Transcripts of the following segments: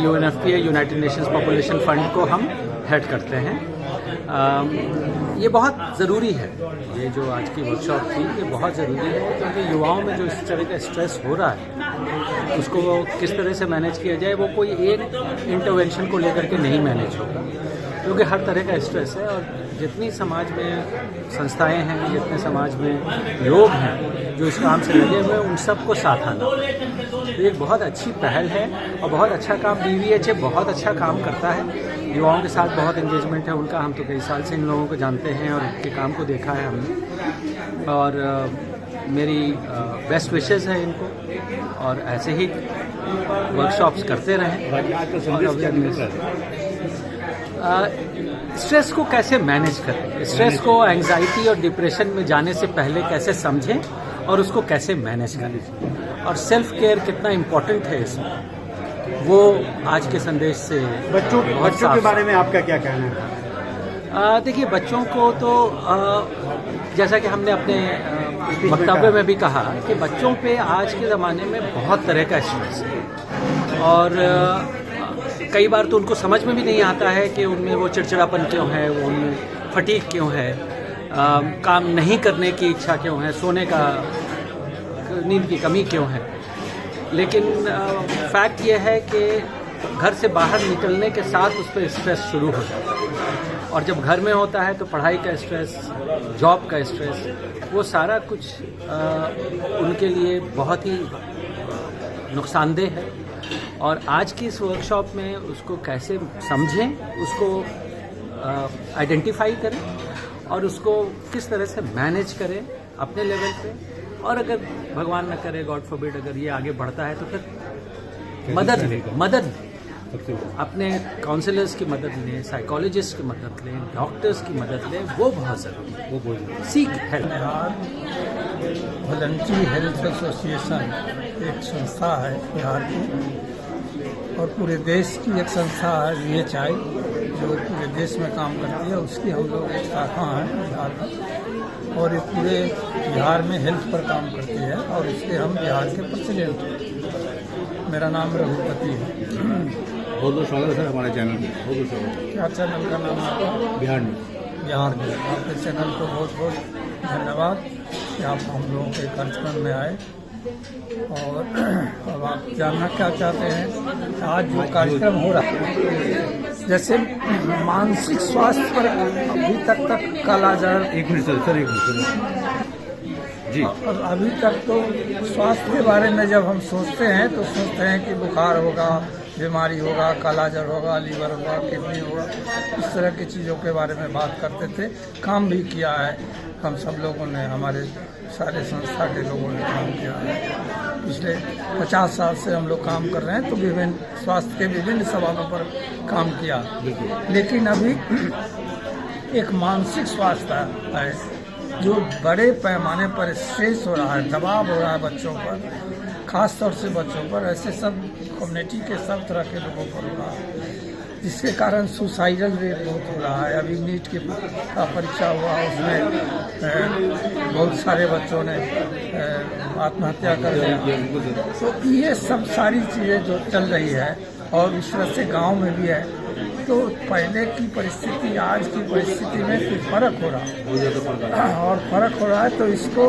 UNFPA United Nations population fund को हम head करते हैं। ये बहुत ज़रूरी है, ये जो आज की वर्कशॉप थी ये बहुत ज़रूरी है, क्योंकि युवाओं में जो इस तरह का स्ट्रेस हो रहा है उसको किस तरह से मैनेज किया जाए, वो कोई एक इंटरवेंशन को लेकर के नहीं मैनेज होगा, क्योंकि हर तरह का स्ट्रेस है। और जितनी समाज में संस्थाएं हैं, जितने समाज में लोग हैं जो इस काम से लगे हुए हैं, उन सबको साथ आना। तो ये एक बहुत अच्छी पहल है और बहुत अच्छा काम BVHA बहुत अच्छा काम करता है। युवाओं के साथ बहुत एंगेजमेंट है उनका। हम तो कई साल से इन लोगों को जानते हैं और उनके काम को देखा है हमने, और मेरी बेस्ट विशेस है इनको, और ऐसे ही वर्कशॉप्स करते रहें। स्ट्रेस को कैसे मैनेज करें, स्ट्रेस को एंग्जाइटी और डिप्रेशन में जाने से पहले कैसे समझें और उसको कैसे मैनेज करें, और सेल्फ केयर कितना इम्पोर्टेंट है इसमें, वो आज के संदेश से बच्चों के बारे में आपका क्या कहना है? देखिए, बच्चों को तो जैसा कि हमने अपने वक्तव्य में भी कहा कि बच्चों पे आज के ज़माने में बहुत तरह का स्ट्रेस है, और कई बार तो उनको समझ में भी नहीं आता है कि उनमें वो चिड़चिड़ापन क्यों है, वो उनमें फटीग क्यों है, काम नहीं करने की इच्छा क्यों है, सोने का नींद की कमी क्यों है। लेकिन फैक्ट ये है कि घर से बाहर निकलने के साथ उस पर स्ट्रेस शुरू हो जाता है, और जब घर में होता है तो पढ़ाई का स्ट्रेस, जॉब का स्ट्रेस, वो सारा कुछ उनके लिए बहुत ही नुकसानदेह है। और आज की इस वर्कशॉप में उसको कैसे समझें, उसको आइडेंटिफाई करें और उसको किस तरह से मैनेज करें अपने लेवल पे, और अगर भगवान न करे, गॉड फॉरबिड, अगर ये आगे बढ़ता है तो फिर मदद अपने काउंसलर्स की मदद लें, साइकोलॉजिस्ट की मदद लें, डॉक्टर्स की मदद लें, वो बहुत ज़रूरी है। वो सीख हेल्प। वॉलंटरी हेल्थ एसोसिएशन एक संस्था है बिहार की, और पूरे देश की एक संस्था है VHI जो पूरे देश में काम करती है। उसकी हम लोग एक शाखा हैं बिहार में, और ये पूरे बिहार में हेल्थ पर काम करती है, और इसके हम बिहार के प्रेसिडेंट हैं। मेरा नाम रघुपति है। बहुत बहुत स्वागत है सर हमारे चैनल में। बहुत बहुत स्वागत। क्या चैनल का नाम है? बिहार में। आपके चैनल को बहुत बहुत धन्यवाद कि आप हम लोगों के कार्यक्रम में आए। और अब आप जानना क्या चाहते हैं, आज जो कार्यक्रम हो रहा है, जैसे मानसिक स्वास्थ्य पर अभी तक कालाजार। एक मिनट सर जी। और अभी तक तो स्वास्थ्य के बारे में जब हम सोचते हैं तो सोचते हैं कि बुखार होगा, बीमारी होगा, कालाजार होगा, लीवर होगा, किडनी होगा, इस तरह की चीज़ों के बारे में बात करते थे। काम भी किया है हम सब लोगों ने, हमारे सारे संस्था के लोगों ने काम किया है। पिछले 50 साल से हम लोग काम कर रहे हैं, तो विभिन्न स्वास्थ्य के विभिन्न सवालों पर काम किया। लेकिन अभी एक मानसिक स्वास्थ्य है जो बड़े पैमाने पर स्ट्रेस हो रहा है, दबाव हो रहा है बच्चों पर, खास तौर से बच्चों पर, ऐसे सब कम्युनिटी के सब तरह के लोगों पर हो रहा है, जिसके कारण सुसाइडल रेट बहुत हो रहा है। अभी नीट की परीक्षा हुआ, उसमें बहुत सारे बच्चों ने आत्महत्या कर लिया। तो ये सब सारी चीज़ें जो चल रही है, और इस तरह से गांव में भी है, तो पहले की परिस्थिति आज की परिस्थिति में कुछ फर्क हो रहा है, और फर्क हो रहा है। तो इसको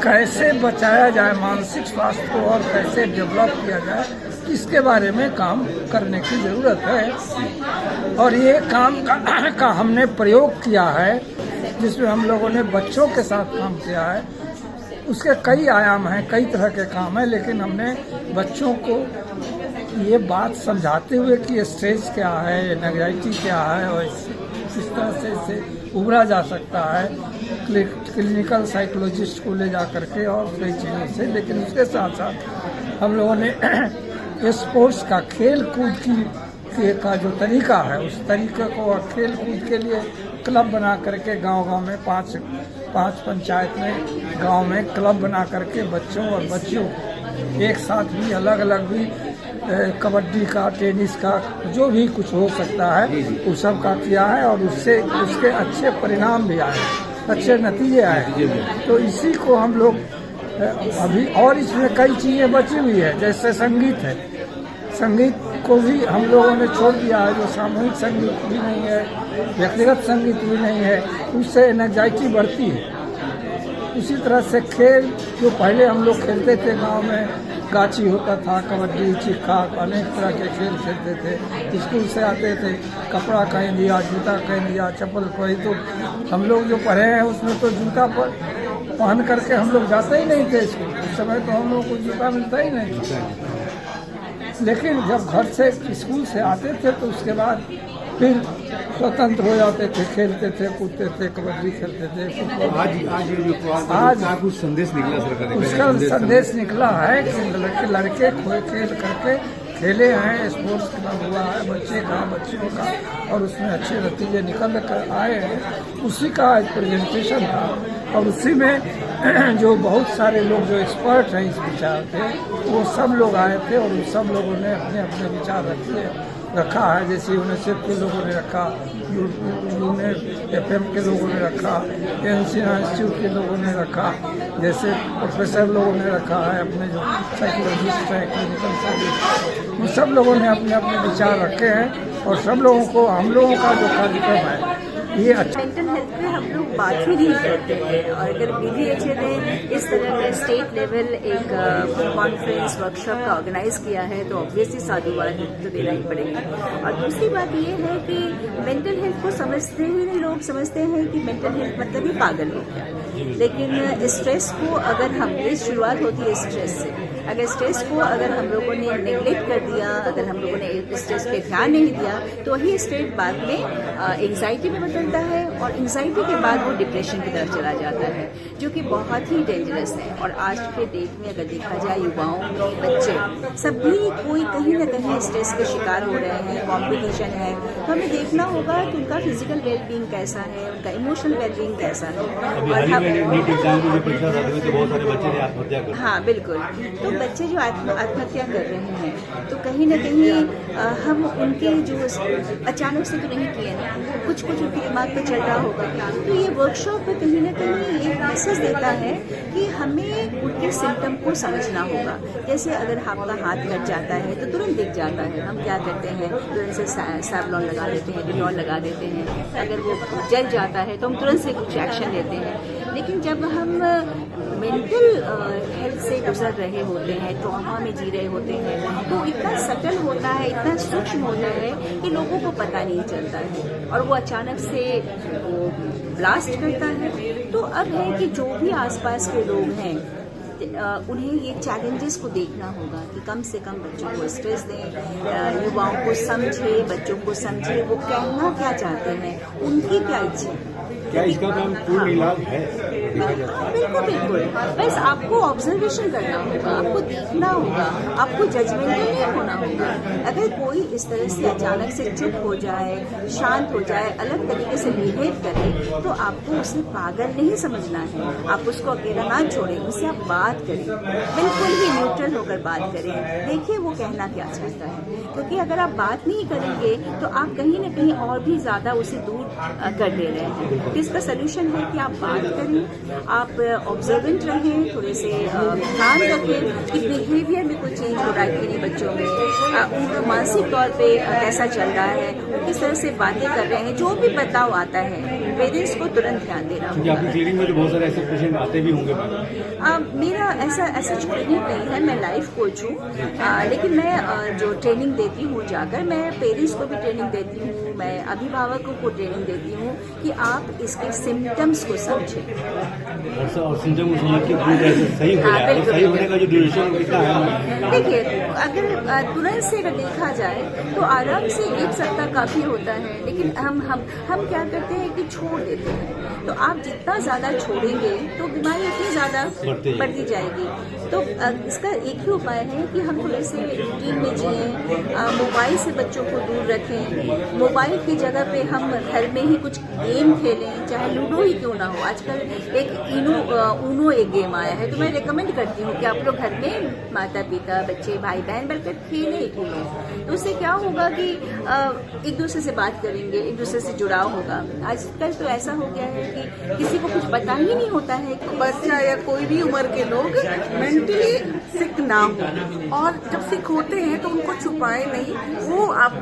कैसे बचाया जाए, मानसिक स्वास्थ्य को, और कैसे डेवलप किया जाए, इसके बारे में काम करने की ज़रूरत है। और ये काम का हमने प्रयोग किया है, जिसमें हम लोगों ने बच्चों के साथ काम किया है। उसके कई आयाम हैं, कई तरह के काम हैं, लेकिन हमने बच्चों को ये बात समझाते हुए कि स्ट्रेस क्या है, एंग्जाइटी क्या है, और इस तरह से इसे उभरा जा सकता है क्लिनिकल साइकोलॉजिस्ट को ले जा करके, और कई चीज़ों से। लेकिन उसके साथ साथ हम लोगों ने स्पोर्ट्स का, खेल कूद का जो तरीका है, उस तरीके को, और खेल कूद के लिए क्लब बना करके गांव-गांव में पांच पंचायत में, गांव में क्लब बना करके बच्चों और बच्चियों एक साथ भी, अलग अलग भी, कबड्डी का, टेनिस का, जो भी कुछ हो सकता है उस सब का किया है, और उससे उसके अच्छे परिणाम भी आए, अच्छे नतीजे आए। तो इसी को हम लोग अभी, और इसमें कई चीज़ें बची हुई है, जैसे संगीत है। संगीत को भी हम लोगों ने छोड़ दिया है। जो सामूहिक संगीत भी नहीं है, व्यक्तिगत संगीत भी नहीं है, उससे एनर्जाइटी बढ़ती है। उसी तरह से खेल जो पहले हम लोग खेलते थे गांव में, गाची होता था, कबड्डी, चिक्का, अनेक तरह के खेल खेलते थे। स्कूल से आते थे, कपड़ा कहीं दिया, जूता कहीं दिया, चप्पल कोई, तो हम लोग जो पढ़े हैं उसमें तो जूता पहन करके हम लोग जाते ही नहीं थे स्कूल। उस समय तो हम लोग को जूता मिलता ही नहीं। लेकिन जब घर से स्कूल से आते थे तो उसके बाद फिर स्वतंत्र हो जाते थे, खेलते थे, कूदते थे, कबड्डी खेलते थे, फुटबॉल। आज कुछ संदेश निकला सरकार उसका संदेश निकला है कि लड़के खेल करके खेले हैं, स्पोर्ट्स क्लब हुआ है बच्चों का, और उसमें अच्छे नतीजे निकल कर आए हैं। उसी का एक प्रेजेंटेशन था, और उसी में जो बहुत सारे लोग जो एक्सपर्ट हैं इस विचार के, वो सब लोग आए थे, और उन सब लोगों ने अपने अपने विचार रखा है। जैसे यूनिसेफ के लोगों ने रखा, FM के लोगों ने रखा, एनसी इंस्टीट्यूट के लोगों ने रखा, जैसे प्रोफेसर लोगों ने रखा है, अपने जो साइकोलॉजिस्ट हैं, क्लिनिकल साइंटिस्ट, उन सब लोगों ने अपने अपने विचार रखे हैं। और सब लोगों को, हम लोगों का जो कार्यक्रम है ये अच्छा। मेंटल हेल्थ पे हम लोग बात ही नहीं करते हैं, और अगर BVHA ने इस तरह का स्टेट लेवल एक कॉन्फ्रेंस वर्कशॉप का ऑर्गेनाइज किया है तो ऑब्वियसली साधुवाद तो देना ही पड़ेगा। और दूसरी बात ये है कि मेंटल हेल्थ को समझते हुए लोग समझते हैं कि मेंटल हेल्थ मतलब ही पागल हो गया, लेकिन स्ट्रेस को अगर हम, ये शुरुआत होती है स्ट्रेस से, अगर स्ट्रेस को अगर हम लोगों ने नेग्लेक्ट कर दिया, अगर हम लोगों ने स्ट्रेस पे ध्यान नहीं दिया, तो वही स्टेट बाद में एंग्जाइटी में बदलता है, और एंग्जाइटी के बाद वो डिप्रेशन की तरफ चला जाता है, जो कि बहुत ही डेंजरस है। और आज के डेट में अगर देखा जाए, युवाओं में बच्चे सभी कोई कहीं ना कहीं स्ट्रेस के शिकार हो रहे हैं, कॉम्पिटिशन है, तो हमें देखना होगा कि उनका फिजिकल वेलबींग कैसा है, उनका इमोशनल वेलबींग कैसा है। और नीट एग्जाम की परीक्षा तो बहुत सारे बच्चे ने आत्महत्या कर, हाँ बिल्कुल, तो बच्चे जो आत्महत्या कर रहे हैं, तो कहीं ना कहीं हम उनके जो अचानक से तो नहीं किए ना, कुछ उनके दिमाग पे चल रहा होगा, तो ये वर्कशॉप में कहीं ना कहीं ये मैसेज देता है कि हमें उनके सिम्टम को समझना होगा। जैसे अगर आपका हाथ कट जाता है तो तुरंत दिख जाता है, हम क्या करते हैं, तुरंत से सैवलॉन लगा देते हैं, डिटॉल लगा देते हैं। अगर वो जल जाता है तो हम तुरंत से कुछ एक्शन लेते हैं। लेकिन जब हम मेंटल हेल्थ से गुजर रहे होते हैं, ट्रॉमा में जी रहे होते हैं, तो इतना सटल होता है, इतना सूक्ष्म होता है कि लोगों को पता नहीं चलता है, और वो अचानक से वो ब्लास्ट करता है। तो अब है कि जो भी आसपास के लोग हैं, उन्हें ये चैलेंजेस को देखना होगा कि कम से कम बच्चों को स्ट्रेस दें, युवाओं को समझे, बच्चों को समझे वो कहना क्या चाहते हैं, उनकी क्या इच्छा है। क्या इसका काम पूर्ण इलाज है? बिल्कुल, बस आपको ऑब्जर्वेशन करना होगा, आपको देखना होगा, आपको जजमेंटल नहीं होना होगा। अगर कोई इस तरह से अचानक से चुप हो जाए, शांत हो जाए, अलग तरीके से बिहेव करे, तो आपको उसे पागल नहीं समझना है, आप उसको अकेला ना छोड़ें, उससे आप बात करें, बिल्कुल ही न्यूट्रल होकर बात करें, देखिए वो कहना क्या चाहता है। क्योंकि अगर आप बात नहीं करेंगे तो आप कहीं ना कहीं और भी ज़्यादा उसे दूर कर दे रहे हैं। तो इसका सोल्यूशन है कि आप बात करें, आप ऑब्जर्वेंट रहें, थोड़े से ध्यान रखें कि बिहेवियर में कोई चेंज हो रहा है कि नहीं बच्चों में, उनका मानसिक तौर पे कैसा चल रहा है, किस तरह से बातें कर रहे हैं, जो भी बदलाव आता है पेरेंट्स को तुरंत ध्यान देना होगा। आपकी क्लिनिक में तो बहुत सारे ऐसे पेशेंट आते भी होंगे। मेरा ऐसा ट्रेनिंग नहीं है, मैं लाइफ कोच हूँ, लेकिन मैं जो ट्रेनिंग देती हूँ जाकर, मैं पेरेंट्स को भी ट्रेनिंग देती हूँ, मैं अभिभावकों को ट्रेनिंग देती हूँ कि आप इसके सिम्टम्स को समझें और सिम्टम को समझ के सही हो जाए। सही होने का जो ड्यूरेशन कितना है? देखिए, अगर तुरंत से अगर देखा जाए तो आराम से 1 सप्ताह काफ़ी होता है, लेकिन हम क्या करते हैं कि छोड़ देते हैं। तो आप जितना ज़्यादा छोड़ेंगे तो बीमारी उतनी ज़्यादा बढ़ती जाएगी। तो इसका एक ही उपाय है कि हम थोड़े से रूटीन में जिएं, मोबाइल से बच्चों को दूर रखें, मोबाइल की जगह पे हम घर में ही कुछ गेम खेलें, चाहे लूडो ही क्यों ना हो। आजकल एक ऊनो एक गेम आया है, तो मैं रिकमेंड करती हूँ कि आप लोग घर में माता पिता बच्चे भाई बहन बैठकर खेलें ऊनो। तो उससे क्या होगा कि एक दूसरे से बात करेंगे, एक दूसरे से जुड़ाव होगा। आजकल तो ऐसा हो गया है कि किसी को कुछ पता ही नहीं होता है। बच्चा या कोई भी उम्र के लोग मेंटली सिक ना हो, और जब सिक होते हैं तो उनको छुपाए नहीं, वो आप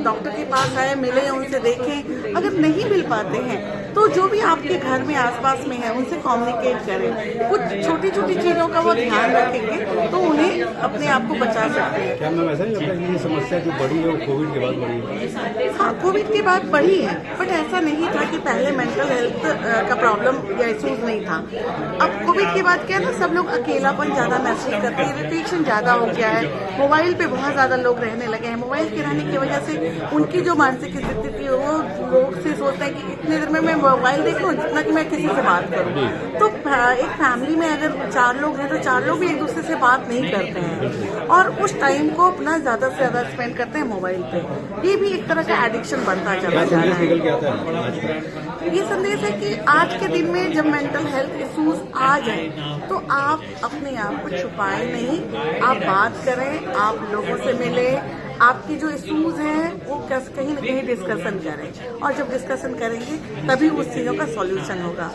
डॉक्टर के पास आए, मिले, उनसे देखें। अगर नहीं मिल पाते हैं तो जो भी आपके घर में आसपास में है उनसे कम्युनिकेट करें। कुछ छोटी छोटी चीज़ों का वो ध्यान रखेंगे तो उन्हें अपने आप को बचा सकते हैं। क्या मैम ऐसा नहीं लगता कि ये समस्या जो बढ़ी है वो कोविड के बाद बढ़ी है? हाँ, कोविड के बाद बढ़ी है, बट ऐसा नहीं था कि पहले मेंटल हेल्थ का प्रॉब्लम या इश्यूज नहीं था। अब कोविड के बाद क्या है ना, सब लोग अकेलापन ज़्यादा महसूस करते हैं, इरिटेशन ज़्यादा हो गया है, मोबाइल पे बहुत ज़्यादा लोग रहने लगे हैं। मोबाइल के रहने की वजह से उनकी जो मानसिक स्थिति थी वो लोग से सोचते हैं कि इतने देर में मैं मोबाइल देख लूँ जितना कि मैं किसी से बात करूँ। तो एक फैमिली में अगर 4 लोग हैं तो 4 लोग भी एक दूसरे से बात नहीं करते हैं, और उस टाइम को अपना ज़्यादा से ज़्यादा स्पेंड करते हैं मोबाइल पे। ये भी एक तरह का एडिक्शन बढ़ता चला जा रहा निकल के है। आता है आज का? ये संदेश है कि आज के दिन में जब मेंटल हेल्थ इश्यूज आ जाए तो आप अपने आप को छुपाए नहीं, आप बात करें, आप लोगों से मिले, आपकी जो इश्यूज हैं वो कहीं न कहीं डिस्कशन करें, और जब डिस्कशन करेंगे तभी उस चीज़ों का सॉल्यूशन होगा।